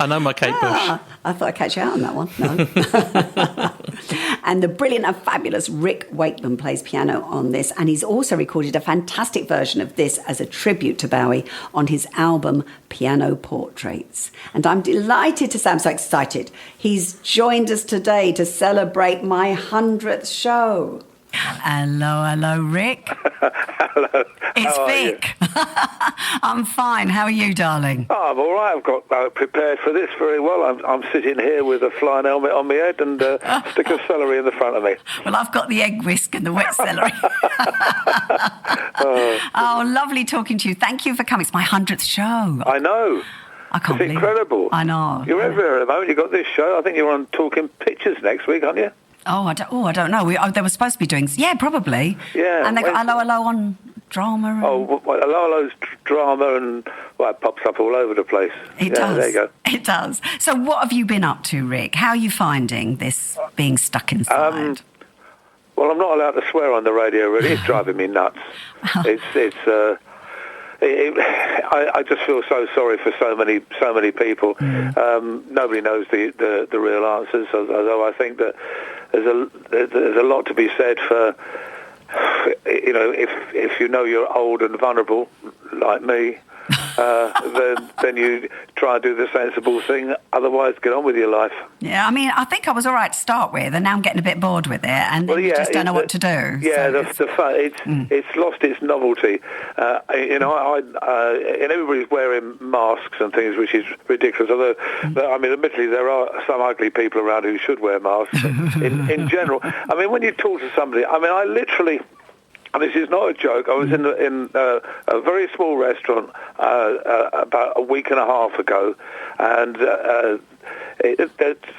I know my Kate Bush. I thought I'd catch you out on that one. No. And the brilliant and fabulous Rick Wakeman plays piano on this, and he's also recorded a fantastic version of this as a tribute to Bowie on his album Piano Portraits. And I'm delighted to say, I'm so excited, he's joined us today to celebrate my 100th show. Hello, Rick. Hello. It's Vic. I'm fine. How are you, darling? Oh, I'm all right. I've got prepared for this very well. I'm sitting here with a flying helmet on my head and a stick of celery in the front of me. Well, I've got the egg whisk and the wet celery. Oh, lovely talking to you. Thank you for coming. It's my 100th show. I know. I can't believe it. It's incredible. I know. You're everywhere at the moment. You've got this show. I think you're on Talking Pictures next week, aren't you? Oh, I don't know. They were supposed to be doing... Yeah, probably. Yeah. And they got Hello on drama. And... Oh, Hello's drama and... Well, it pops up all over the place. It does. There you go. It does. So what have you been up to, Rick? How are you finding this being stuck inside? Well, I'm not allowed to swear on the radio, really. It's driving me nuts. I just feel so sorry for so many people. Nobody knows the real answers, although I think that there's a lot to be said for, you know, if you know you're old and vulnerable like me, then you try and do the sensible thing. Otherwise, get on with your life. Yeah, I mean, I think I was all right to start with, and now I'm getting a bit bored with it, and then you just don't know what to do. Yeah, so the fun, it's lost its novelty. You know, and everybody's wearing masks and things, which is ridiculous. Although, I mean, admittedly, there are some ugly people around who should wear masks. in general, I mean, when you talk to somebody, I mean, I literally. And this is not a joke. I was in a very small restaurant about a week and a half ago, and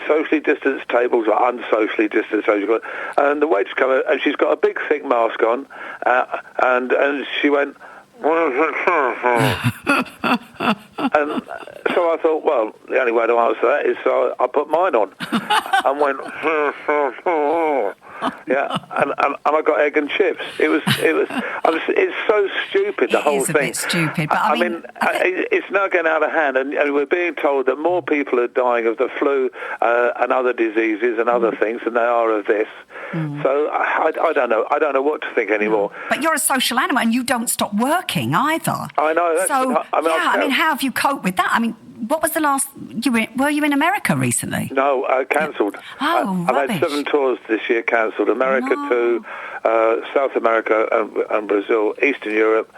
socially distanced tables or unsocially distanced tables. And the waitress came in, and she's got a big thick mask on, and she went. And so I thought, well, the only way to answer that is so I put mine on and went. Yeah, and I got egg and chips. It's so stupid, the whole thing. It is a bit stupid, but I mean it's now getting out of hand, and we're being told that more people are dying of the flu and other diseases and other things than they are of this. So I don't know. I don't know what to think anymore. But you're a social animal, and you don't stop working either. I know. I mean, how have you coped with that? I mean, what was the last... Were you in America recently? No, cancelled. Oh, I've had 7 tours this year cancelled. America to South America and Brazil, Eastern Europe,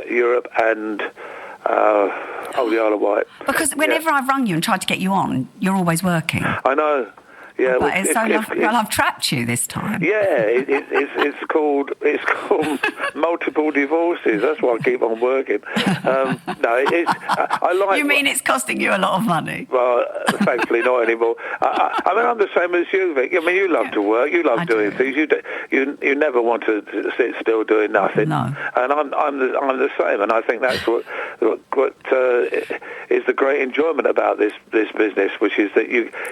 Europe and... the Isle of Wight. Because whenever I've rung you and tried to get you on, you're always working. I know. Yeah, but well, I've trapped you this time. Yeah, it's called multiple divorces. That's why I keep on working. I like. You mean it's costing you a lot of money? Well, thankfully not anymore. I mean, I'm the same as you, Vic. I mean, you love to work. You love doing things. You never want to sit still doing nothing. No. And I'm the same. And I think that's what is the great enjoyment about this business, which is that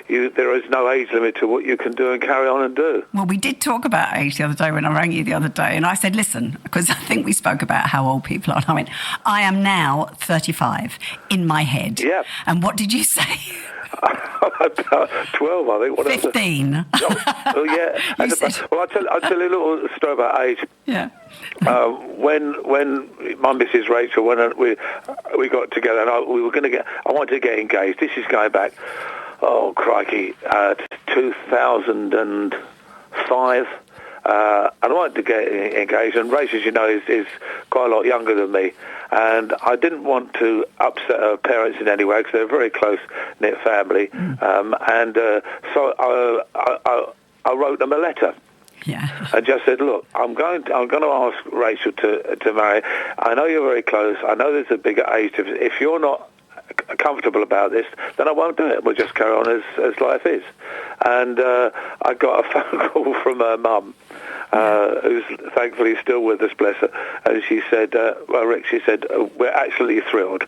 there is no age limit to what you can do and carry on and do. Well, we did talk about age the other day when I rang you the other day, and I said, listen, because I think we spoke about how old people are. And I went, I am now 35 in my head. Yeah. And what did you say? About 12, I think. 15. Oh, yeah. Well, I'll tell you a little story about age. Yeah. When my Mrs. Rachel, when we got together, and I wanted to get engaged. This is going back, oh crikey, 2005. And I wanted to get engaged, and Rachel, as you know, is quite a lot younger than me. And I didn't want to upset her parents in any way because they're a very close-knit family. So I wrote them a letter. Yeah. And just said, look, I'm going to ask Rachel to marry. I know you're very close. I know there's a bigger age difference. If you're not comfortable about this, then I won't do it. We'll just carry on as life is. And I got a phone call from her mum, who's thankfully still with us, bless her. And she said, Rick, she said, we're absolutely thrilled.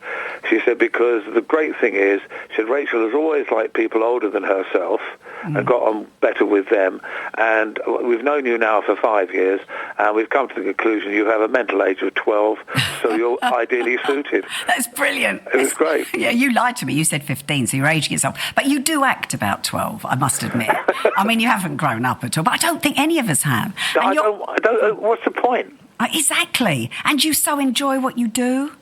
She said, because the great thing is, she said, Rachel has always liked people older than herself and got on better with them. And we've known you now for 5 years, and we've come to the conclusion you have a mental age of 12, so you're ideally suited. That's brilliant. It was great. Yeah, you lied to me. You said 15, so you're aging yourself. But you do act about 12, I must admit. I mean, you haven't grown up at all, but I don't think any of us have. I don't, what's the point? Exactly. And you so enjoy what you do,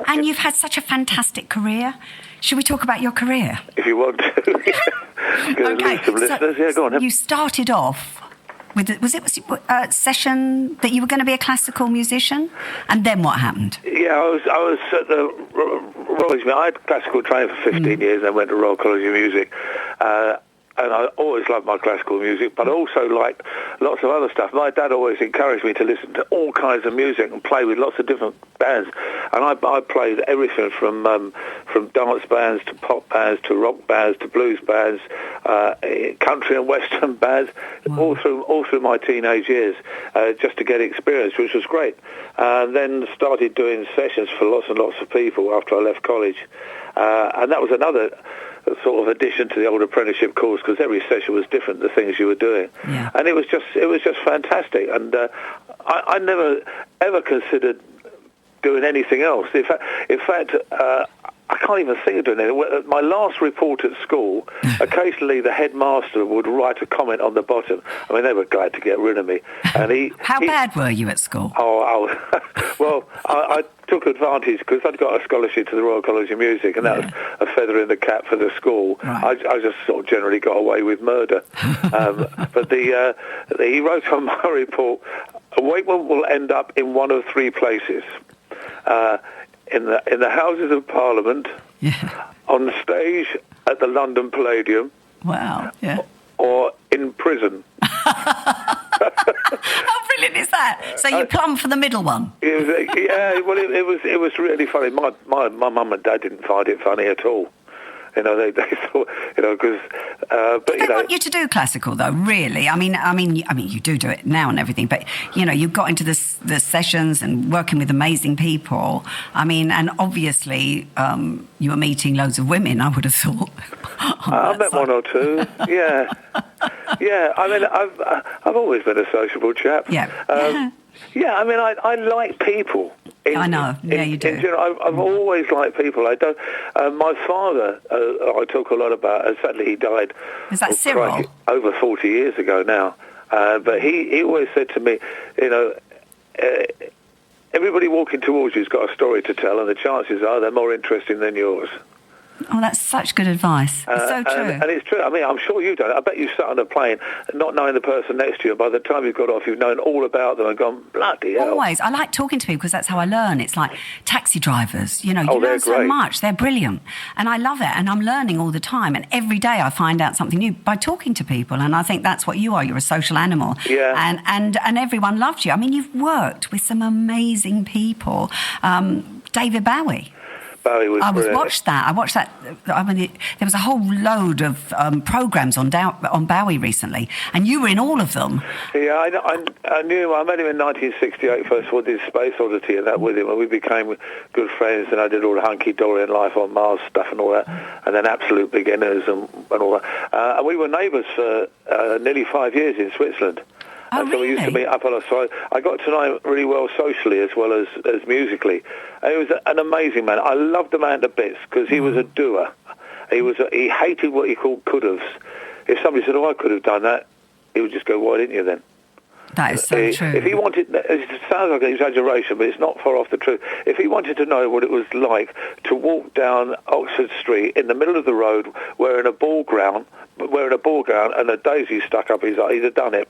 and you've had such a fantastic career. Should we talk about your career? If you want to. Okay. Some listeners. Yeah, go on. You started off with, was it a session that you were going to be a classical musician? And then what happened? Yeah, I was at the Royal College. I had classical training for 15 years and then went to Royal College of Music. And I always loved my classical music, but also liked lots of other stuff. My dad always encouraged me to listen to all kinds of music and play with lots of different bands. And I played everything from dance bands to pop bands to rock bands to blues bands, country and western bands, all through my teenage years, just to get experience, which was great. And then started doing sessions for lots and lots of people after I left college, and that was another sort of addition to the old apprenticeship course, because every session was different, the things you were doing. Yeah. And it was just fantastic. And I never ever considered doing anything else. In fact, I can't even think of doing anything. My last report at school, occasionally the headmaster would write a comment on the bottom. I mean, they were glad to get rid of me. And How bad were you at school? Well, I took advantage because I'd got a scholarship to the Royal College of Music, and that was a feather in the cap for the school. Right. I just sort of generally got away with murder. But he wrote on my report, Wakeman will end up in one of three places. In the Houses of Parliament, on the stage at the London Palladium, or in prison. How brilliant is that? So you plumb for the middle one. It was really funny. My mum and dad didn't find it funny at all. You know, they thought, because... but they want you to do classical, though, really. I mean, you do it now and everything, but, you got into the sessions and working with amazing people. I mean, and obviously you were meeting loads of women, I would have thought. I met one or two, yeah. Yeah, I mean, I've always been a sociable chap. Yeah. Yeah, I mean, I like people. I know. You do. In general, I've always liked people. I don't. My father, I talk a lot about. Sadly, he died. Is that Cyril? Over 40 years ago now. But he always said to me, everybody walking towards you's got a story to tell, and the chances are they're more interesting than yours. Oh, that's such good advice. It's so true. And it's true. I mean, I'm sure you don't. I bet you sat on a plane not knowing the person next to you. By the time you've got off, you've known all about them and gone, bloody hell. Always. I like talking to people because that's how I learn. It's like taxi drivers. You learn so much. They're brilliant. And I love it. And I'm learning all the time. And every day I find out something new by talking to people. And I think that's what you are. You're a social animal. Yeah. And everyone loves you. I mean, you've worked with some amazing people. David Bowie. Bowie was brilliant. I watched that. I mean, there was a whole load of programmes on Bowie recently, and you were in all of them. Yeah, I knew him. I met him in 1968, first of all, did Space Oddity and that with him, and we became good friends, and I did all the hunky-dory and Life on Mars stuff and all that, and then Absolute Beginners and all that. And we were neighbours for nearly 5 years in Switzerland. Oh, so we used to meet up on a side. I got to know him really well socially as well as musically. And he was an amazing man. I loved the man to bits because he was a doer. He hated what he called could-haves. If somebody said, I could have done that, he would just go, why didn't you then? That is so true. If he wanted, it sounds like an exaggeration, but it's not far off the truth. If he wanted to know what it was like to walk down Oxford Street in the middle of the road wearing a ball gown and a daisy stuck up his eye, he'd have done it.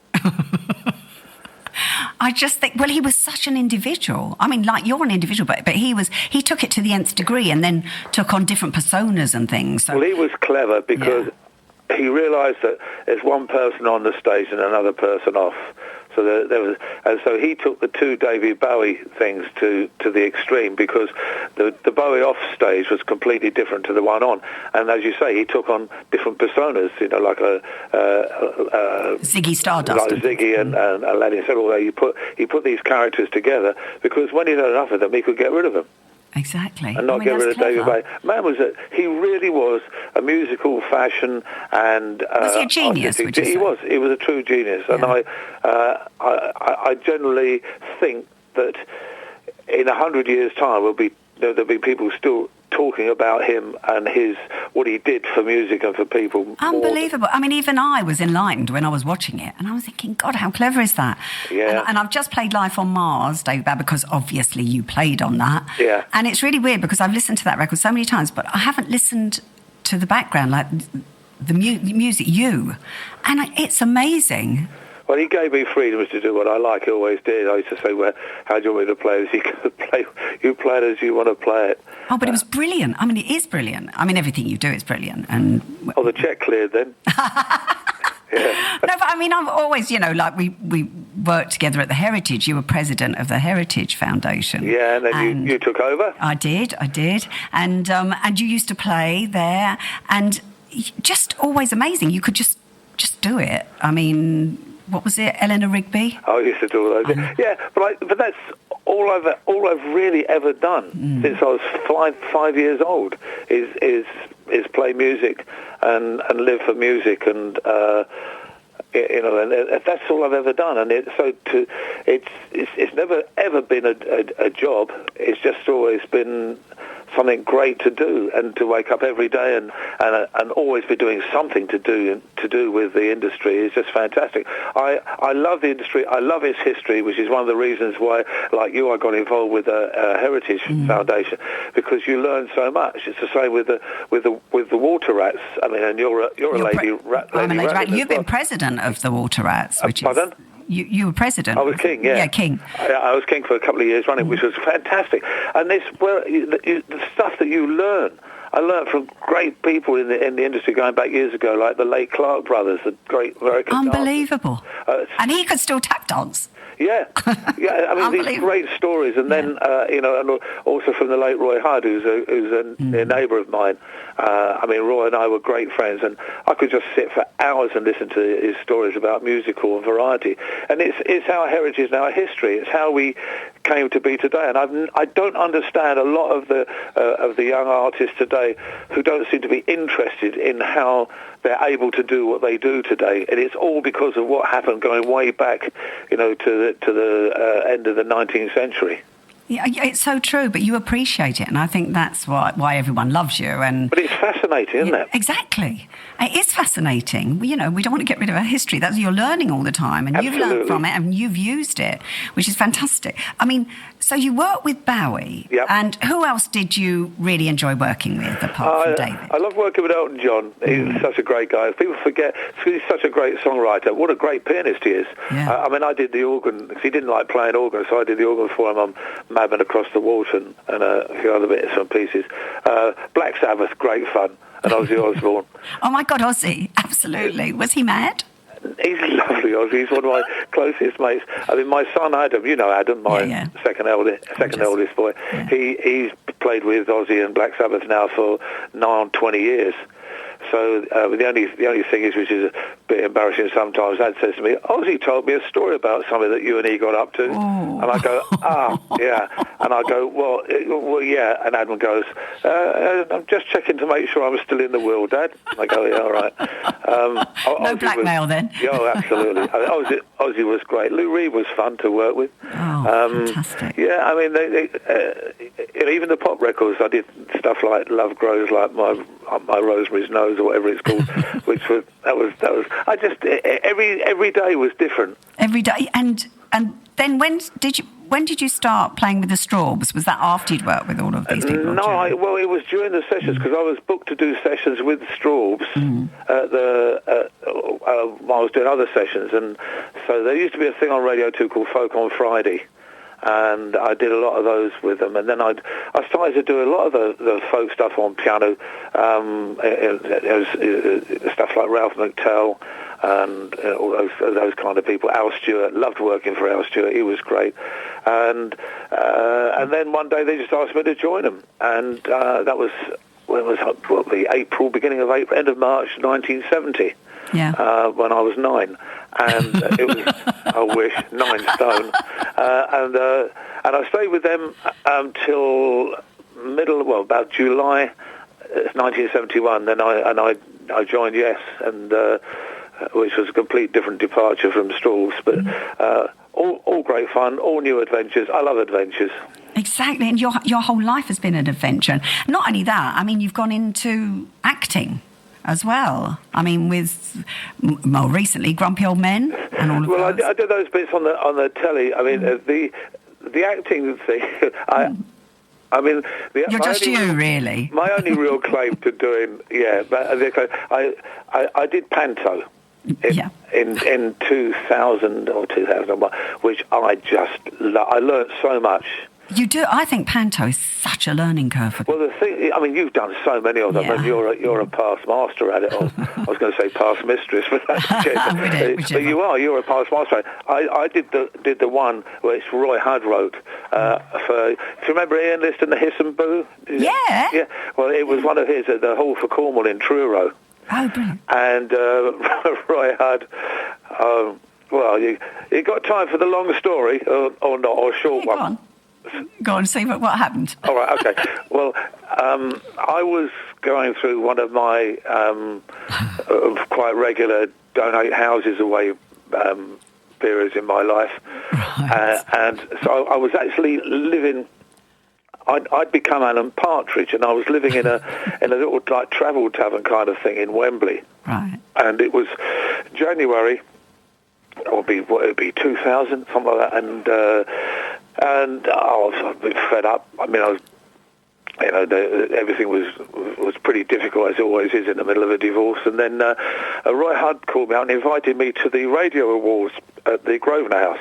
I just think, he was such an individual. I mean, like, you're an individual, but he took it to the nth degree and then took on different personas and things. So. Well, he was clever because he realised that there's one person on the stage and another person off. So so he took the two David Bowie things to the extreme, because the Bowie off stage was completely different to the one on. And as you say, he took on different personas, like Ziggy Stardust, like Ziggy and Aladdin said. Although he put these characters together because when he'd had enough of them, he could get rid of them. Exactly. And not get rid of David Bowie. Man, he really was a musical fashion and... was he a genius, would you say? He was a true genius. Yeah. And I generally think that in 100 years' time there'll be people still talking about him and what he did for music and for people. Unbelievable. I mean, even I was enlightened when I was watching it, and I was thinking, God, how clever is that? Yeah. And I've just played Life on Mars, David Bowie, because obviously you played on that. Yeah. And it's really weird because I've listened to that record so many times, but I haven't listened to the background, like the music, and it's amazing. Well, he gave me freedom to do what I like. He always did. I used to say, well, how do you want me to play this? You play it as you want to play it. Oh, but it was brilliant. I mean, it is brilliant. I mean, everything you do is brilliant. And the check cleared then. Yeah. No, but I mean, I've always, like we worked together at the Heritage. You were president of the Heritage Foundation. Yeah, and then you took over. I did. And you used to play there, and just always amazing. You could just do it. I mean, what was it, Eleanor Rigby? I used to do all those. Yeah, but that's all I've really ever done since I was five years old is play music and live for music, and and that's all I've ever done. And it's never ever been a job. It's just always been something great to do, and to wake up every day and always be doing something to do with the industry is just fantastic. I love the industry. I love its history, which is one of the reasons why, like you, I got involved with a Heritage Foundation, because you learn so much. It's the same with the Water Rats. I mean, and you're a lady rat. I'm a lady rat. You've been well. president of the Water Rats, which pardon? You were president. I was king, yeah. Yeah, king. I was king for a couple of years running, which was fantastic. And the stuff that you learn. I learned from great people in the industry going back years ago, like the late Clark brothers, the great American Unbelievable. And he could still tap dance. Yeah. I mean, these great stories, and then and also from the late Roy Hudd, who's a neighbour of mine. I mean, Roy and I were great friends, and I could just sit for hours and listen to his stories about musical and variety. And it's our heritage and our history. It's how we came to be today. And I don't understand a lot of the young artists today who don't seem to be interested in how they're able to do what they do today, and it's all because of what happened going way back, to the end of the 19th century. Yeah, it's so true, but you appreciate it, and I think that's why everyone loves you. But it's fascinating, isn't it? Exactly. It is fascinating. We don't want to get rid of our history. You're learning all the time, and Absolutely. You've learned from it, and you've used it, which is fantastic. I mean, so you work with Bowie, yep. And who else did you really enjoy working with apart from David? I love working with Elton John. He's such a great guy. People forget, he's such a great songwriter. What a great pianist he is. Yeah. I mean, I did the organ, because he didn't like playing organ, so I did the organ for him on Madman Across the Water and a few other bits and pieces. Black Sabbath, great fun. And Ozzy Osbourne. Oh my God, Ozzy, absolutely. Was he mad? He's lovely, Ozzy. He's one of my closest mates. I mean, my son Adam, Adam, my second eldest boy. Yeah. He's played with Ozzy and Black Sabbath now for 20 years. So the only thing is, which is a bit embarrassing sometimes, Dad says to me, Ozzy told me a story about something that you and he got up to. Oh. And I go, yeah. And I go, well, yeah. And Adam goes, I'm just checking to make sure I'm still in the will, Dad. And I go, yeah, all right. No blackmail then. Yeah, absolutely. Ozzy was great. Lou Reed was fun to work with. Oh, fantastic. Yeah, I mean, even the pop records, I did stuff like Love Grows Like My Rosemary's Nose, or whatever it's called, which was I just every day was different. Every day, and then when did you start playing with the Strawbs? Was that after you'd worked with all of these people? No, it was during the sessions, because I was booked to do sessions with the Strawbs while I was doing other sessions, and so there used to be a thing on Radio 2 called Folk on Friday. and I did a lot of those with them. And then I started to do a lot of the folk stuff on piano, stuff like Ralph McTell and all those kind of people. Al Stewart, loved working for Al Stewart. He was great. And then one day they just asked me to join them, and that was the April, beginning of April, end of March 1970. Yeah. When I was 9, and it was, I wish, 9 stone, and I stayed with them until about July 1971. Then I joined Yes, and which was a complete different departure from Stalls, but all great fun, all new adventures. I love adventures. Exactly, and your whole life has been an adventure. Not only that, I mean, you've gone into acting as well. I mean, with more recently, Grumpy Old Men and all of well, those. I did those bits on the telly. I mean, the acting thing. You're just you, really. My only real claim to doing, but I did Panto in 2000 or 2001, which I just I learnt so much. You do. I think Panto is such a learning curve. Well, the thing, I mean, you've done so many of them, and you're a past master at it. I was going to say past mistress, but that's but you're a past master at it. I did the one where it's Roy Hudd wrote for. Do you remember Ian List and the Hiss and Boo? Yeah. Yeah. Well, it was one of his at the Hall for Cornwall in Truro. Oh, brilliant. And Roy Hudd. Well, you got time for the long story or not, or a short one? Go on, see what happened. All right, okay. Well, I was going through one of my quite regular donate houses away periods in my life. Right. And so I was actually living... I'd become Alan Partridge, and I was living in a little like travel tavern kind of thing in Wembley. Right. And it was January, or it'd be 2000, something like that, and I was a bit fed up. I mean, everything was pretty difficult, as it always is in the middle of a divorce. And then Roy Hudd called me out and invited me to the radio awards at the Grosvenor House.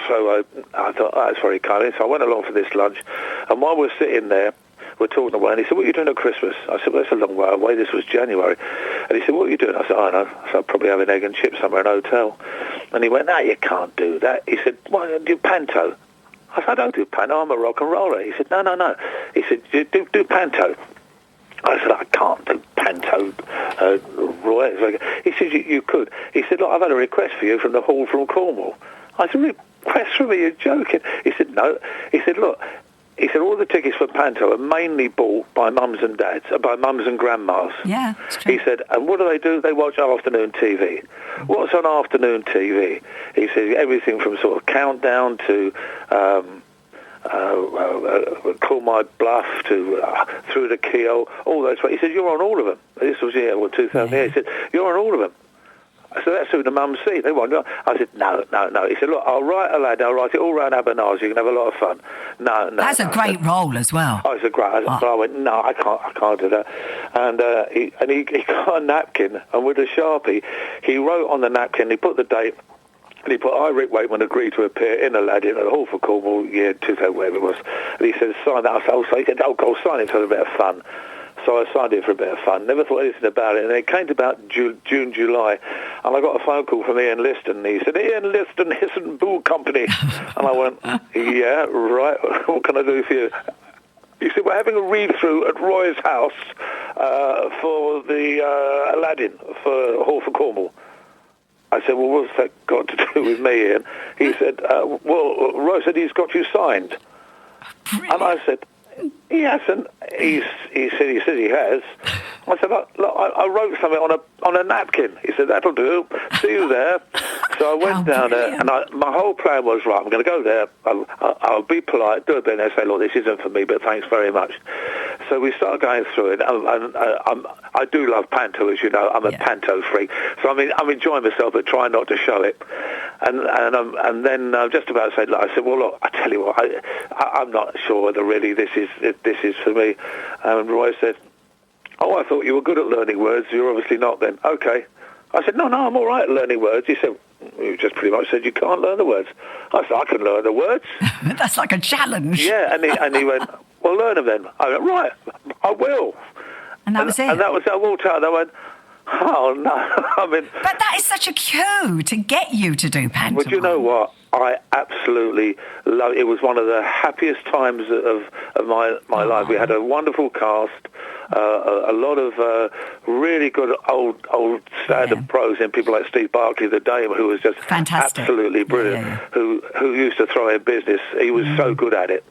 So I thought, that's very kind. So I went along for this lunch, and while we're sitting there, we're talking away, and he said, what are you doing at Christmas? I said, well, that's a long way away. This was January. And he said, what are you doing? I said, I don't know. I said, I'll probably have an egg and chips somewhere in a hotel. And he went, no, you can't do that. He said, why don't you do Panto? I said, I don't do Panto. I'm a rock and roller. He said, no. He said, do Panto. I said, I can't do Panto, Roy. He said, you could. He said, look, I've had a request for you from the Hall from Cornwall. I said, request from me? You're joking. He said, no. He said, look, all the tickets for Panto are mainly bought by mums and dads, by mums and grandmas. Yeah, it's true. He said, and what do? They watch afternoon TV. What's on afternoon TV? He said, everything from sort of Countdown to Call My Bluff to Through the Keyhole, all those. He said, you're on all of them. This was 2008. Yeah. He said, you're on all of them. So that's who the mums see. They want. I said, no. He said, look, I'll write a lad. I'll write it all round Abernage. You can have a lot of fun. No. That's a great role as well. Oh, it's a great. But I went, no, I can't do that. And he got a napkin, and with a Sharpie, he wrote on the napkin. He put the date. And he put, I, Rick Wakeman, agreed to appear in Aladdin at the Hall for Cornwall, year 2000, whatever it was. And he said, sign that. I said, he said, go sign it for a bit of fun. So I signed it for a bit of fun. Never thought anything about it. And then it came to about June, July, and I got a phone call from Ian Liston. He said, Ian Liston, Hiss and Boo Company. And I went, yeah, right. What can I do for you? He said, we're having a read-through at Roy's house for the Aladdin for Hall for Cornwall. I said, well, what's that got to do with me, Ian? He said, well, Roy said he's got you signed. Brilliant. And I said, he hasn't. He said he has. I said, look, I wrote something on a napkin. He said, that'll do. See you there. So I went down there, and my whole plan was, right, I'm going to go there. I'll be polite, do a bit, and say, look, this isn't for me, but thanks very much. So we started going through it. I do love Panto, as you know. I'm a Panto freak. So I'm enjoying myself, but trying not to show it. And then just about to say, look, I said, well, look, I tell you what, I'm not sure whether really this is for me. And Roy said, oh, I thought you were good at learning words. You're obviously not then. Okay. I said, no, I'm all right at learning words. He said, he just pretty much said, you can't learn the words. I said, I can learn the words. That's like a challenge. Yeah, and he went, well, learn them then. I went, right, I will. And that was it. And that was, I walked out and I went, oh, no. I mean... But that is such a cue to get you to do pantomime. Well, do you know what? I absolutely love it. It was one of the happiest times of my life. We had a wonderful cast, a lot of really good old stand-up pros, and people like Steve Barclay, the Dame, who was just fantastic, absolutely brilliant, who used to throw in business. He was so good at it.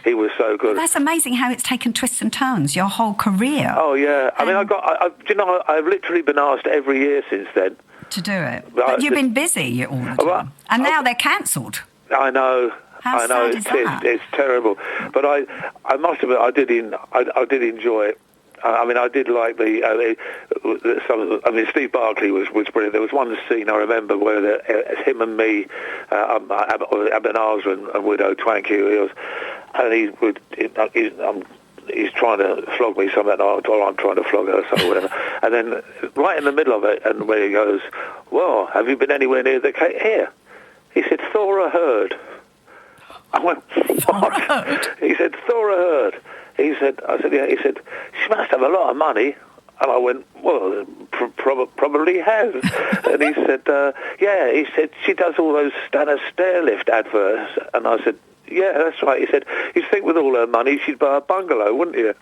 He was so good. That's amazing how it's taken twists and turns, your whole career. Oh, yeah. I mean, I've literally been asked every year since then. To do it. But you've been busy all the time. And now they're cancelled. I know. How sad is that? It's terrible. But I must admit, I did enjoy it. I mean, I did like Steve Barclay was brilliant. There was one scene I remember where him and me, Aben Azra and Widow Twanky, he's trying to flog me something, or I'm trying to flog her, or whatever. And then right in the middle of it, and where he goes, well, have you been anywhere near the cave? Here. He said, Thora Heard. I went, what? He said, Thora Heard. I said, yeah. He said, she must have a lot of money. And I went, well, probably has. And he said, yeah. He said, she does all those Stanner Stairlift adverts. And I said, yeah, that's right. He said, you'd think with all her money she'd buy a bungalow, wouldn't you?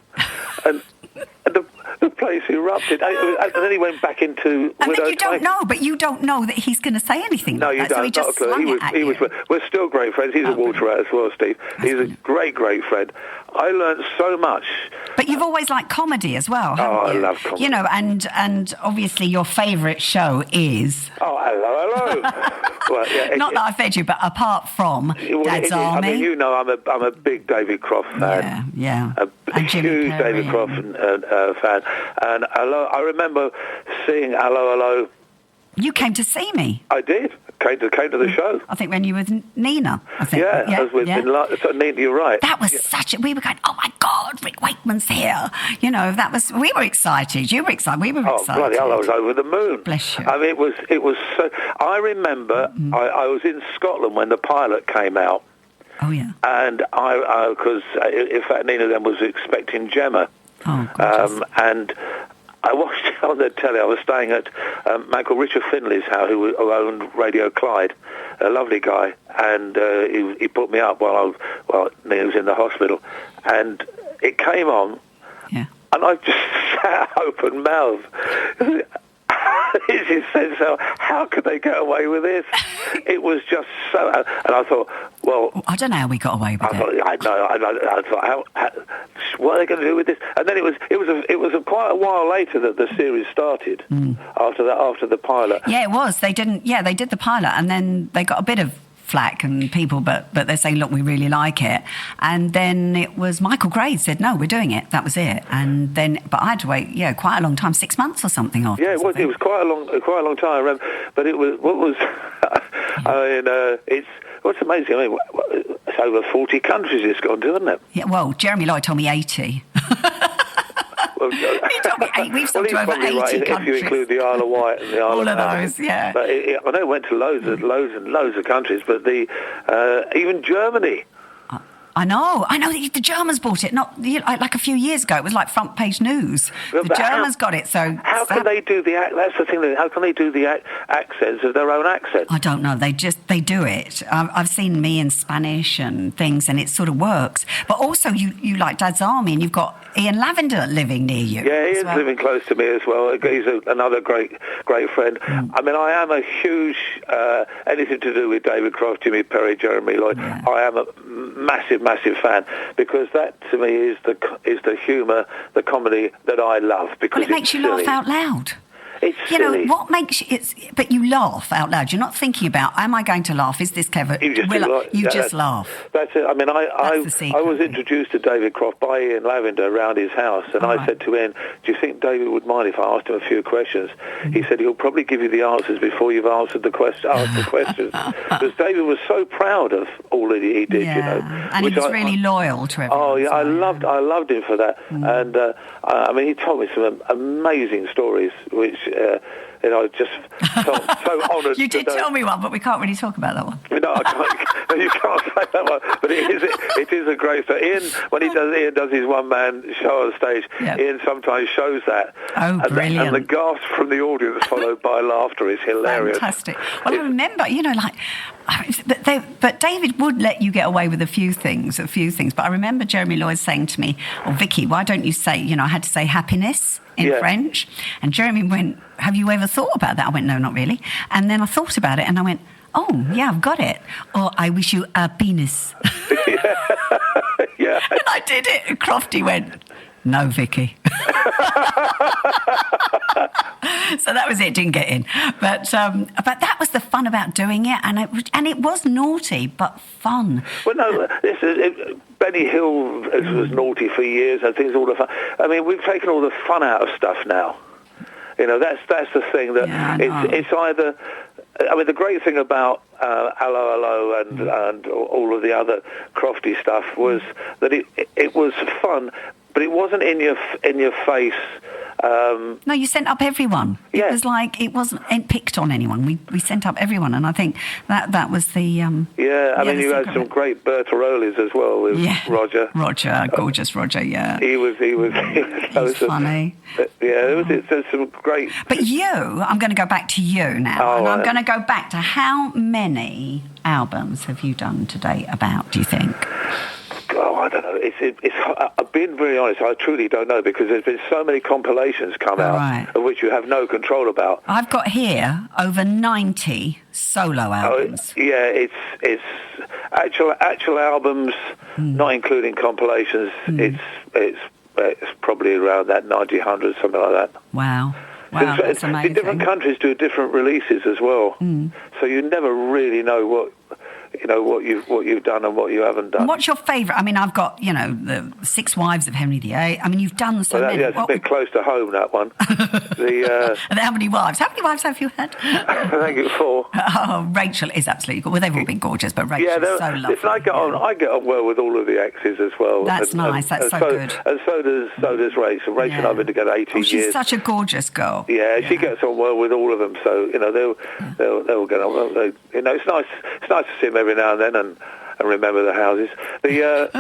And the place erupted. And then he went back into... And then you don't know, but you don't know that he's going to say anything. No, you don't. So he just he was. We're still great friends. He's a water rat as well, Steve. He's a great friend. I learned so much. But you've always liked comedy as well, haven't you? I love comedy. You know, and obviously your favourite show is... Oh, hello. Well, yeah, not that I fed you, but apart from Dad's Army. I mean, you know, I'm a big David Croft fan. Yeah. A huge David Croft fan. And I remember seeing Hello. You came to see me. I did. Came to the show. I think when you were with Nina, I think. Yeah, I was with Nina, you're right. That was we were going, oh my God, Rick Wakeman's here. You know, we were excited. You were excited. We were excited. Oh, bloody hell, I was over the moon. Bless you. I mean, it was so... I remember I was in Scotland when the pilot came out. Oh, yeah. And because in fact, Nina then was expecting Gemma. Oh, gorgeous. And I watched it on the telly. I was staying at Michael Richard Finley's house, who owned Radio Clyde, a lovely guy, and he put me up while Nina was in the hospital, and it came on, and I just sat open mouthed. It's his sense of how could they get away with this? It was just so, and I thought, well, I don't know how we got away with it. I thought, how, what are they going to do with this? And then it was quite a while later that the series started. After the pilot. Yeah, it was. They did the pilot, and then they got a bit of flack and people, but they're saying, look, we really like it. And then it was Michael Gray said, no, we're doing it. That was it. And then, but I had to wait, quite a long time, 6 months or something after. Yeah, it was quite a long time. I remember, but it was I mean, it's what's amazing. I mean, it's over 40 countries it's gone to, isn't it? Yeah. Well, Jeremy Lloyd told me 80. He told me 8. We've sold to over 80 right, countries. If you include the Isle of Wight and the Isle of Man. All of those, yeah. But I know it went to loads of countries, but even Germany. I know. The Germans bought it. Not like a few years ago. It was like front page news. The Germans got it. So how can they do the? That's the thing. How can they do the accents of their own accent? I don't know. They do it. I've seen me in Spanish and things, and it sort of works. But also, you like Dad's Army, and you've got Ian Lavender living near you. Yeah, Ian's living close to me as well. He's another great friend. I mean, I am a huge anything to do with David Croft, Jimmy Perry, Jeremy Lloyd. Yeah. I am a massive fan, because that to me is the humour, the comedy that I love. Because it makes you laugh out loud. It's silly. What makes but you laugh out loud. You're not thinking about, am I going to laugh? Is this clever? You just laugh. That's it. I mean, I was introduced to David Croft by Ian Lavender around his house, and I said to Ian, do you think David would mind if I asked him a few questions? He said he'll probably give you the answers before you've asked the questions. Because David was so proud of all that he did, and he was really loyal to everyone. Oh yeah, I loved him for that. And I mean, he told me some amazing stories, which just felt so honoured. You did tell me one, but we can't really talk about that one. No, I can't. You can't say that one. But it is a great story. Ian does his one-man show on stage. Yep. Ian sometimes shows that. Oh, brilliant! And the gasp from the audience followed by laughter is hilarious. Fantastic. Well, I remember, but David would let you get away with a few things. But I remember Jeremy Lloyd saying to me, "Oh, Vicki, why don't you say?" I had to say happiness in French, and Jeremy went, "Have you ever thought about that?" I went, "No, not really." And then I thought about it, and I went, "Oh, yeah, I've got it." Or, "I wish you a penis." Yeah. And I did it, and Crofty went, "No, Vicki." So that was it, didn't get in. But that was the fun about doing it, and it was naughty, but fun. Well, no, Benny Hill was naughty for years, and things all the fun. I mean, we've taken all the fun out of stuff now. That's the thing that it's either. I mean, the great thing about Hello and all of the other Crofty stuff was that it was fun, but it wasn't in your face. No, you sent up everyone. Yeah. It was like, it wasn't picked on anyone. We sent up everyone, and I think that was the... I mean, you had some great Bertarolis as well with Roger. Roger, gorgeous Roger, yeah. He was funny. There's some great... But I'm going to go back to you now, and I'm going to go back to how many albums have you done to date do you think? Oh, I don't know. I've been very honest. I truly don't know, because there's been so many compilations come out of which you have no control about. I've got here over 90 solo albums. It's actual albums, not including compilations. It's probably around that 90, 100, something like that. Wow, that's amazing. Different countries do different releases as well, so you never really know what you've done and what you haven't done. And what's your favourite? I mean, I've got, the Six Wives of Henry VIII. I mean, you've done so many. Yeah, it's a bit close to home, that one. And how many wives? How many wives have you had? I think it's 4. Oh, Rachel is absolutely good. Well, they've all been gorgeous, but Rachel's so lovely. I get on well with all of the exes as well. That's nice. That's so good. And so does Rachel. Rachel and I have been together 18 years. She's such a gorgeous girl. Yeah, she gets on well with all of them. So they'll get on well. It's nice to see them every now and then and remember the houses. Shouldn't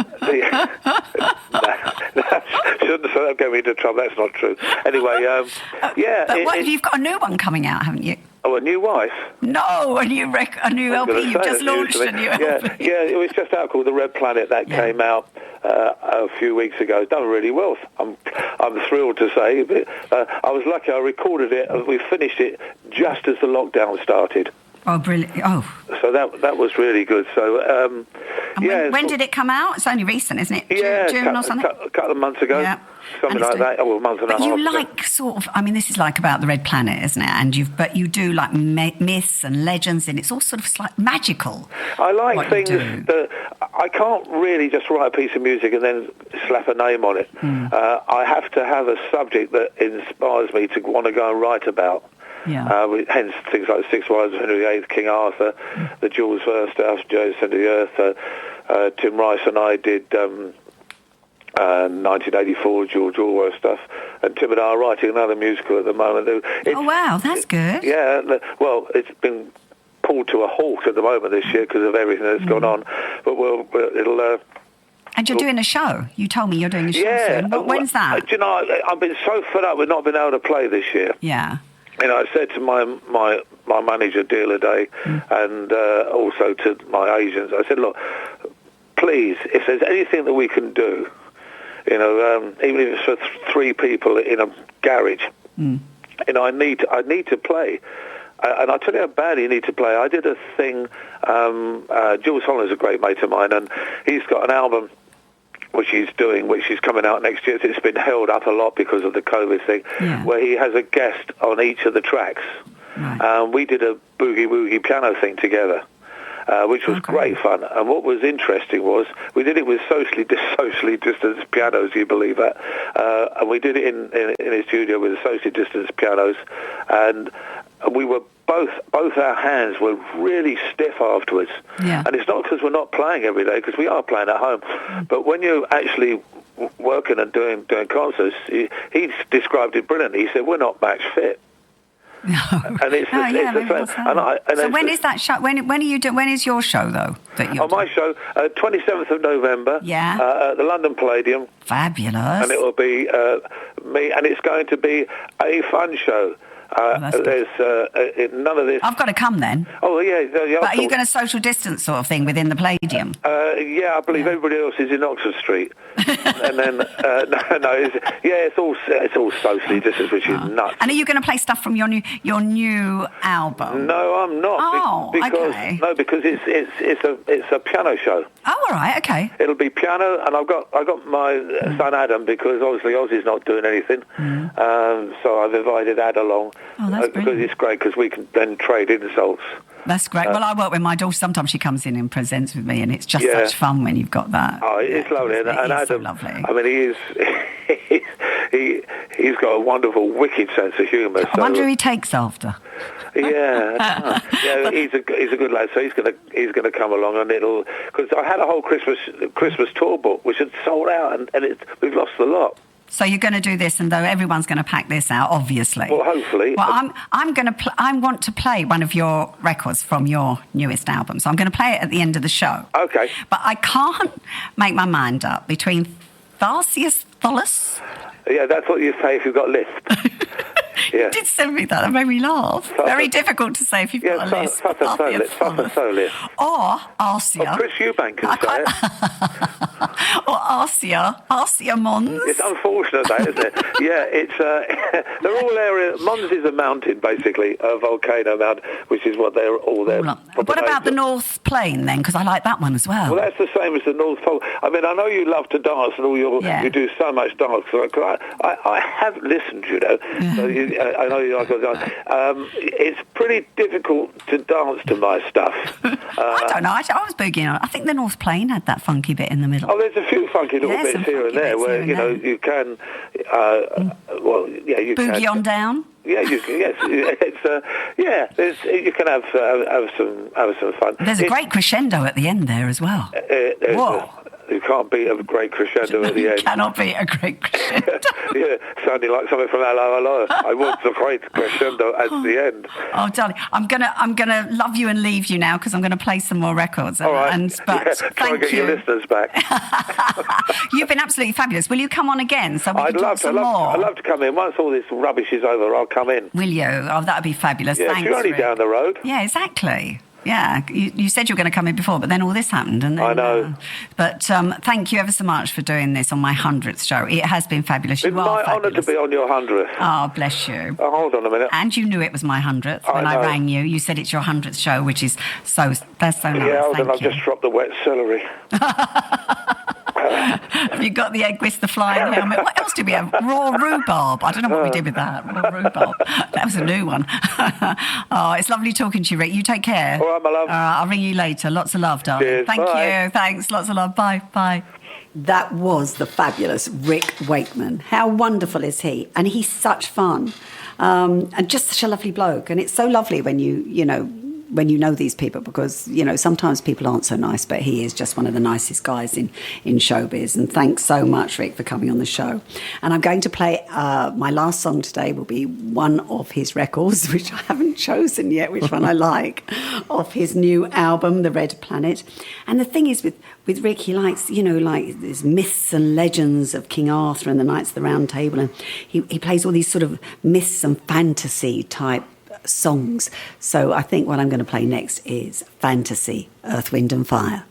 say that, get me into trouble. That's not true. Anyway, But you've got a new one coming out, haven't you? Oh, a new wife? No, a new LP. You've just launched a new LP. Yeah, it was just out called The Red Planet. That came out a few weeks ago. It's done really well. I'm thrilled to say. But, I was lucky. I recorded it, and we finished it just as the lockdown started. Oh, brilliant. Oh. So that was really good. So, when did it come out? It's only recent, isn't it? June or something? A couple of months ago. Yeah. Something like that. Oh, a month and a half. But you like sort of, I mean, this is like about the Red Planet, isn't it? But you do like myths and legends, and it's all sort of like magical. I like things that I can't really just write a piece of music and then slap a name on it. I have to have a subject that inspires me to want to go and write about. Yeah. Hence things like Six Wives of Henry VIII, King Arthur, the Jules Verne stuff, Joe Centre the Earth. Tim Rice and I did 1984 George Orwell stuff, and Tim and I are writing another musical at the moment. Oh wow, that's good. Yeah, well, it's been pulled to a halt at the moment this year because of everything that's gone on, but it'll... And you're doing a show. You told me you're doing a show soon. When's that? Do you know, I've been so fed up with not being able to play this year. Yeah. I said to my manager, Dealer Day, and also to my agents, I said, look, please, if there's anything that we can do, even if it's for 3 people in a garage, I need to play. And I'll tell you how bad you need to play. I did a thing, Jules Holland's a great mate of mine, and he's got an album which he's coming out next year. It's been held up a lot because of the COVID thing, where he has a guest on each of the tracks. Right. We did a boogie-woogie piano thing together, which was great fun. And what was interesting was we did it with socially distanced pianos, you believe that? And we did it in his studio with the socially distanced pianos, and we were both our hands were really stiff afterwards. Yeah. And it's not because we're not playing every day, because we are playing at home. But when you're actually working and doing concerts, he described it brilliantly. He said, we're not match fit. And it's the same. So when is that show? When are you doing? When is your show though? My show, 27th of November. Yeah. At the London Palladium. Fabulous. And it will be me, and it's going to be a fun show. There's none of this. I've got to come then. Oh yeah. But are you going to social distance sort of thing within the Palladium? Yeah, I believe everybody else is in Oxford Street, and then it's all socially distanced, which is nuts. And are you going to play stuff from your new album? No, I'm not. Okay. No, because it's a piano show. Oh, all right, okay. It'll be piano, and I got my son Adam, because obviously Ozzy's not doing anything, so I've invited Ad along. Oh, that's because it's great, because we can then trade insults. That's great. Well, I work with my daughter. Sometimes she comes in and presents with me, and it's just such fun when you've got that. Oh, it's lovely. And Adam, so lovely. I mean, he's got a wonderful, wicked sense of humour. I wonder who he takes after. Yeah, he's a good lad. So he's gonna come along, and because I had a whole Christmas tour book which had sold out, and we've lost the lot. So you're going to do this, and though everyone's going to pack this out, obviously. Well, hopefully. Well, I want to play one of your records from your newest album, so I'm going to play it at the end of the show. Okay. But I can't make my mind up between Tharsius Tholus. Yeah, that's what you say if you've got a list. You did send me that. That made me laugh. Very difficult to say if you've got a list. Solis. Or Arcia. Chris Eubank can say it. Or Arcia Mons. It's unfortunate, that, isn't it? Yeah, it's they're all areas. Mons is a mountain, basically, a volcano mountain, which is what they're all there. What about the North Plain then? Because I like that one as well. Well, that's the same as the North Pole. I mean, I know you love to dance, and you do so much dance. I have listened, you know. Yeah. So I know you like to dance. It's pretty difficult to dance to my stuff. I don't know. I was boogieing on. I think the North Plain had that funky bit in the middle. Oh, there's a few funky little bits here and there where you can. You boogie can on down. Yeah, you can. Yes, you can have some fun. There's a great crescendo at the end there as well. Whoa. You can't beat a great crescendo at the end. You cannot beat a great crescendo. Yeah, sounding like something from Hello, Hello. I want the great crescendo at the end. Oh, darling, I'm gonna love you and leave you now, because I'm gonna play some more records. All right. Try and get your listeners back. You've been absolutely fabulous. Will you come on again so we can talk some more? I'd love to come in. Once all this rubbish is over, I'll come in. Will you? Oh, that would be fabulous. Yeah, thanks, you're only Rick. down the road. Yeah, exactly. Yeah, you said you were going to come in before, but then all this happened. And then, I know. But thank you ever so much for doing this on my 100th show. It has been fabulous. It's my honour to be on your 100th. Oh, bless you. Oh, hold on a minute. And you knew it was my 100th when I rang you. You said it's your 100th show, which is that's so nice. Yeah, hold on, I've just dropped the wet celery. Have you got the egg whisk, the flying helmet? What else did we have? Raw rhubarb. I don't know what we did with that. Raw rhubarb. That was a new one. Oh, it's lovely talking to you, Rick. You take care. All right, my love. All right, I'll ring you later. Lots of love, darling. Cheers. Thank you. Thanks. Lots of love. Bye. Bye. That was the fabulous Rick Wakeman. How wonderful is he? And he's such fun. And just such a lovely bloke. And it's so lovely when you know these people, because, sometimes people aren't so nice, but he is just one of the nicest guys in showbiz. And thanks so much, Rick, for coming on the show. And I'm going to play, my last song today will be one of his records, which I haven't chosen yet, which one I like, off his new album, The Red Planet. And the thing is with Rick, he likes, like these myths and legends of King Arthur and the Knights of the Round Table. And he plays all these sort of myths and fantasy type songs. So I think what I'm going to play next is Fantasy, Earth, Wind and Fire.